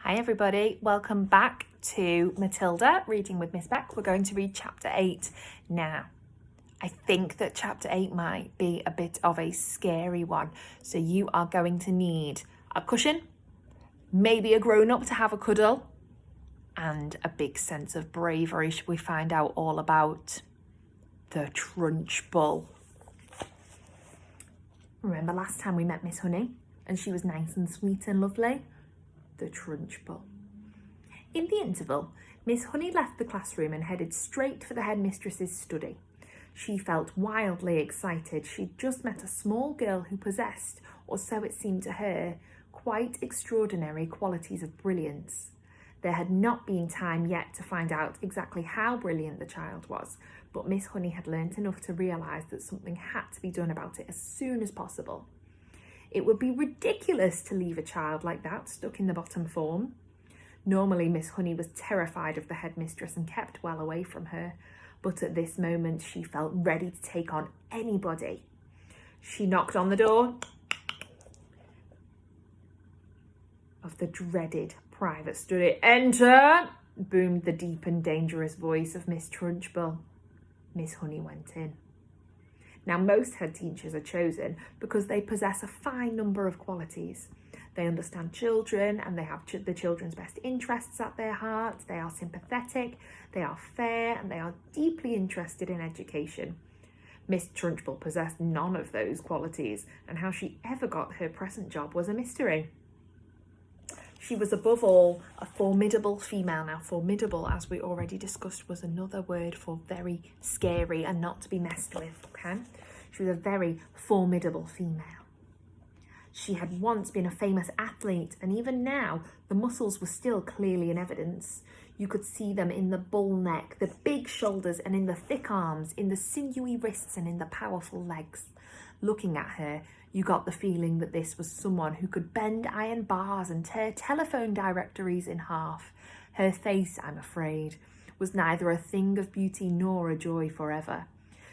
Hi everybody, welcome back to Matilda, Reading with Miss Beck. We're going to read chapter 8 now. I think that chapter 8 might be a bit of a scary one, so you are going to need a cushion, maybe a grown-up to have a cuddle, and a big sense of bravery should we find out all about the Trunchbull. Remember last time we met Miss Honey and she was nice and sweet and lovely? The Trunchbull. In the interval, Miss Honey left the classroom and headed straight for the headmistress's study. She felt wildly excited. She'd just met a small girl who possessed, or so it seemed to her, quite extraordinary qualities of brilliance. There had not been time yet to find out exactly how brilliant the child was, but Miss Honey had learnt enough to realise that something had to be done about it as soon as possible. It would be ridiculous to leave a child like that stuck in the bottom form. Normally, Miss Honey was terrified of the headmistress and kept well away from her, but at this moment she felt ready to take on anybody. She knocked on the door of the dreaded private study. "Enter!" boomed the deep and dangerous voice of Miss Trunchbull. Miss Honey went in. Now, most head teachers are chosen because they possess a fine number of qualities. They understand children and they have the children's best interests at their heart. They are sympathetic, they are fair, and they are deeply interested in education. Miss Trunchbull possessed none of those qualities, and how she ever got her present job was a mystery. She was above all a formidable female. Now, formidable, as we already discussed, was another word for very scary and not to be messed with, okay? She was a very formidable female. She had once been a famous athlete, and even now, the muscles were still clearly in evidence. You could see them in the bull neck, the big shoulders, and in the thick arms, in the sinewy wrists, and in the powerful legs. Looking at her, you got the feeling that this was someone who could bend iron bars and tear telephone directories in half. Her face, I'm afraid, was neither a thing of beauty nor a joy forever.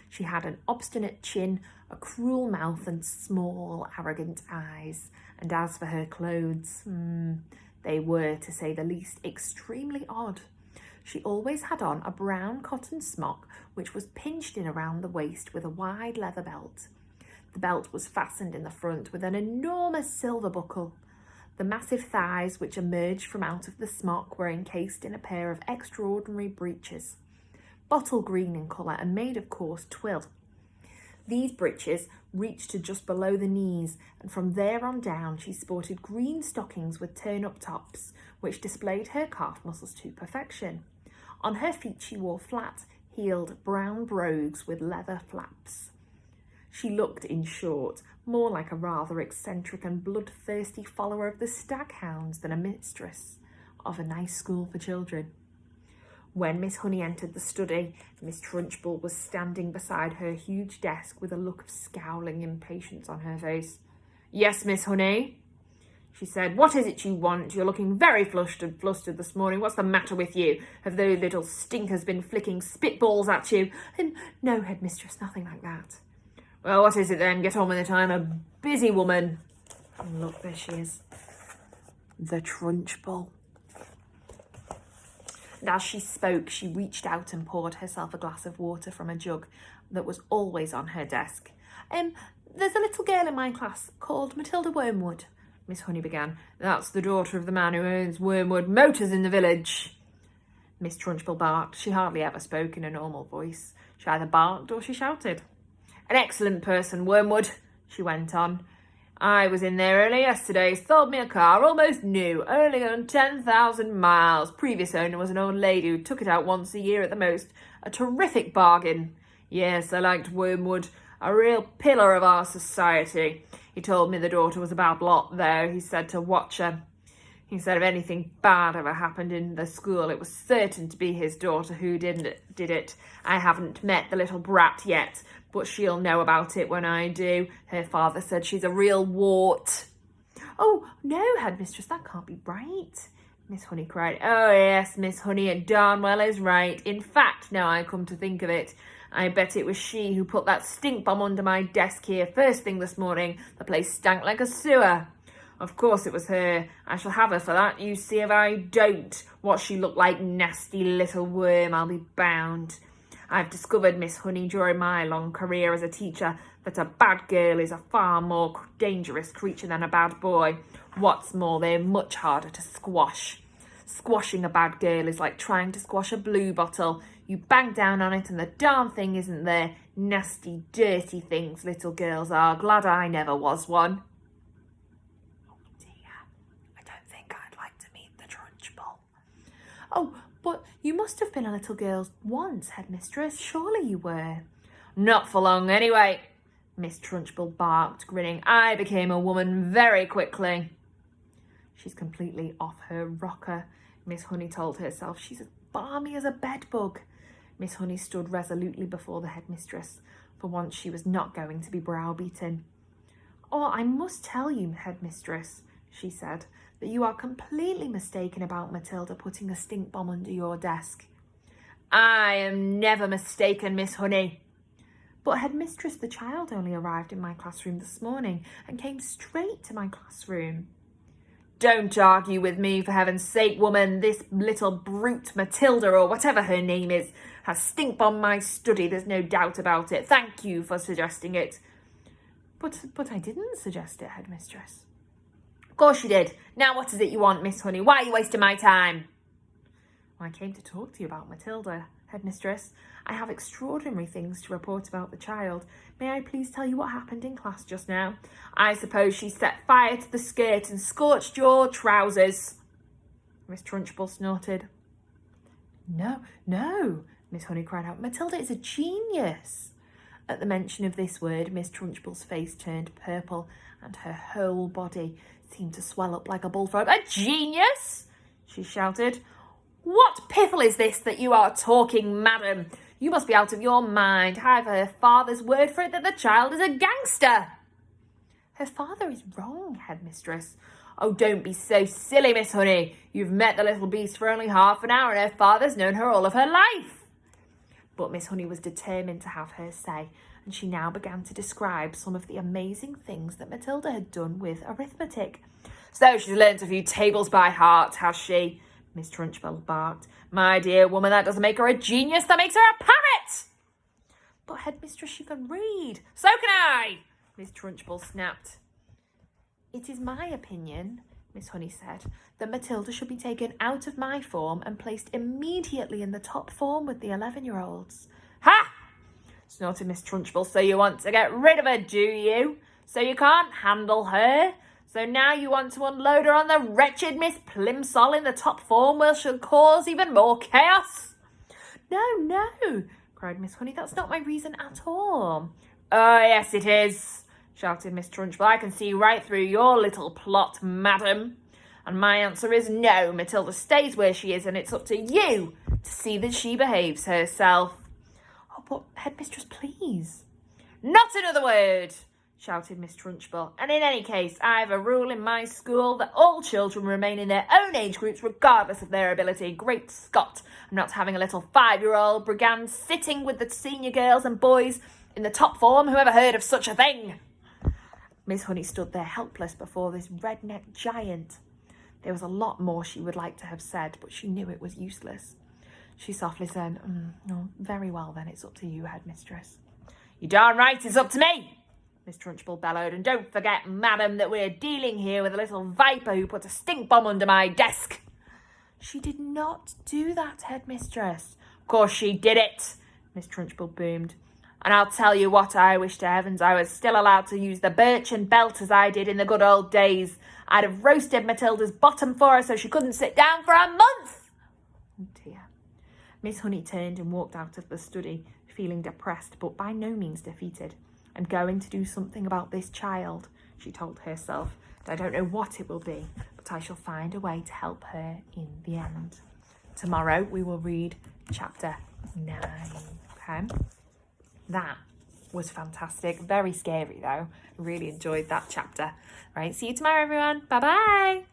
She had an obstinate chin, a cruel mouth, and small, arrogant eyes. And as for her clothes, they were, to say the least, extremely odd. She always had on a brown cotton smock, which was pinched in around the waist with a wide leather belt. The belt was fastened in the front with an enormous silver buckle. The massive thighs which emerged from out of the smock were encased in a pair of extraordinary breeches, bottle green in colour and made of coarse twill. These breeches reached to just below the knees, and from there on down she sported green stockings with turn-up tops, which displayed her calf muscles to perfection. On her feet she wore flat-heeled brown brogues with leather flaps. She looked, in short, more like a rather eccentric and bloodthirsty follower of the staghounds than a mistress of a nice school for children. When Miss Honey entered the study, Miss Trunchbull was standing beside her huge desk with a look of scowling impatience on her face. "Yes, Miss Honey," she said. "What is it you want? You're looking very flushed and flustered this morning. What's the matter with you? Have those little stinkers been flicking spitballs at you?" "No, headmistress, nothing like that." "Well, what is it then? Get on with it. I'm a busy woman." And look, there she is. The Trunchbull. And as she spoke, she reached out and poured herself a glass of water from a jug that was always on her desk. There's a little girl in my class called Matilda Wormwood," Miss Honey began. "That's the daughter of the man who owns Wormwood Motors in the village." Miss Trunchbull barked. She hardly ever spoke in a normal voice. She either barked or she shouted. "An excellent person, Wormwood," she went on. "I was in there early yesterday, sold me a car, almost new, only on 10,000 miles. Previous owner was an old lady who took it out once a year at the most. A terrific bargain. Yes, I liked Wormwood, a real pillar of our society. He told me the daughter was a bad lot, though. He said to watch her. He said if anything bad ever happened in the school, it was certain to be his daughter who did it. I haven't met the little brat yet, but she'll know about it when I do. Her father said she's a real wart." "Oh, no, headmistress, that can't be right," Miss Honey cried. "Oh, yes, Miss Honey, it darn well is right. In fact, now I come to think of it, I bet it was she who put that stink bomb under my desk here first thing this morning. The place stank like a sewer. Of course it was her. I shall have her for that. You see if I don't. What she looked like, nasty little worm, I'll be bound. I've discovered, Miss Honey, during my long career as a teacher, that a bad girl is a far more dangerous creature than a bad boy. What's more, they're much harder to squash. Squashing a bad girl is like trying to squash a blue bottle. You bang down on it and the darn thing isn't there. Nasty, dirty things little girls are. Glad I never was one. Oh dear, I don't think I'd like to meet the Trunchbull. Oh, but you must have been a little girl once, headmistress. Surely you were. Not for long, anyway, Miss Trunchbull barked, grinning. I became a woman very quickly. She's completely off her rocker, Miss Honey told herself. She's as balmy as a bedbug. Miss Honey stood resolutely before the headmistress. For once she was not going to be browbeaten. Oh, I must tell you, headmistress, she said, that you are completely mistaken about Matilda putting a stink bomb under your desk. I am never mistaken, Miss Honey. But headmistress, the child only arrived in my classroom this morning and came straight to my classroom. Don't argue with me, for heaven's sake, woman. This little brute Matilda, or whatever her name is, has stink-bombed my study. There's no doubt about it. Thank you for suggesting it. But I didn't suggest it, headmistress. Of course you did. Now what is it you want, Miss Honey? Why are you wasting my time? Well, I came to talk to you about Matilda, headmistress. I have extraordinary things to report about the child. May I please tell you what happened in class just now? I suppose she set fire to the skirt and scorched your trousers. Miss Trunchbull snorted. No, Miss Honey cried out. Matilda is a genius. At the mention of this word, Miss Trunchbull's face turned purple and her whole body seemed to swell up like a bullfrog. A genius? She shouted. What piffle is this that you are talking, madam? You must be out of your mind. I've her father's word for it that the child is a gangster. Her father is wrong, headmistress. Oh, don't be so silly, Miss Honey. You've met the little beast for only half an hour and her father's known her all of her life. But Miss Honey was determined to have her say, and she now began to describe some of the amazing things that Matilda had done with arithmetic. So she's learnt a few tables by heart, has she? Miss Trunchbull barked. My dear woman, that doesn't make her a genius, that makes her a parrot! But headmistress, she can read. So can I! Miss Trunchbull snapped. It is my opinion, Miss Honey said, that Matilda should be taken out of my form and placed immediately in the top form with the 11-year-olds. Ha! Snorted Miss Trunchbull. So you want to get rid of her, do you? So you can't handle her? So now you want to unload her on the wretched Miss Plimsoll in the top form, where she'll cause even more chaos? No, cried Miss Honey. That's not my reason at all. Oh, yes, it is, shouted Miss Trunchbull. I can see right through your little plot, madam. And my answer is no. Matilda stays where she is, and it's up to you to see that she behaves herself. Oh, but headmistress, please. Not another word, shouted Miss Trunchbull. And in any case, I have a rule in my school that all children remain in their own age groups regardless of their ability. Great Scott, I'm not having a little 5-year-old brigand sitting with the senior girls and boys in the top form. Who ever heard of such a thing? Miss Honey stood there helpless before this redneck giant. There was a lot more she would like to have said, but she knew it was useless. She softly said, "Oh, very well then, it's up to you, headmistress." "You darn right it's up to me," Miss Trunchbull bellowed. "And don't forget, madam, that we're dealing here with a little viper who put a stink bomb under my desk." "She did not do that, headmistress." "Of course she did it," Miss Trunchbull boomed. "And I'll tell you what, I wish to heavens I was still allowed to use the birchen belt as I did in the good old days. I'd have roasted Matilda's bottom for her so she couldn't sit down for a month." Oh dear. Miss Honey turned and walked out of the study, feeling depressed but by no means defeated. "I'm going to do something about this child," she told herself. "I don't know what it will be, but I shall find a way to help her in the end." Tomorrow we will read chapter 9. Okay? That was fantastic. Very scary though. Really enjoyed that chapter. Right, see you tomorrow, everyone. Bye-bye.